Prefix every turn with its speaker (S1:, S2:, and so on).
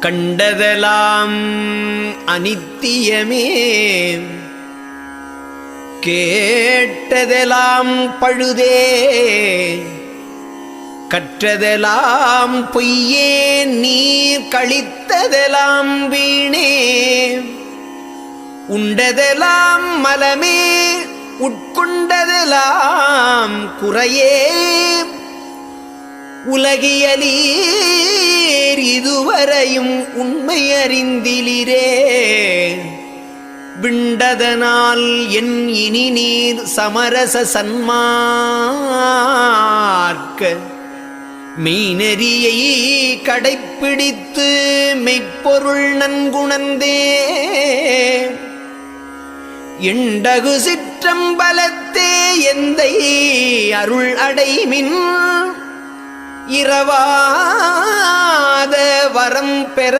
S1: கண்டதெல்லாம் அனித்தியமே, கேட்டதெல்லாம் பழுதே, கற்றதெல்லாம் பொய்யே, நீர் கழித்ததெல்லாம் வீணே, உண்டதெல்லாம் மலமே, உட்கொண்டதெல்லாம் குறையே, உலகியலீர் இதுவரையும் உண்மை அறிந்திலிரே, விண்டதனால் என் இனி நீர் சமரச சன்மார்க்க மெய்நெறியை கடைப்பிடித்து மெய்ப்பொருள் நன்குணர்ந்தே, எண்டகு சிற்றம்பலத்தே எந்தை அருள் அடைமின் இரவாத வரம் பெற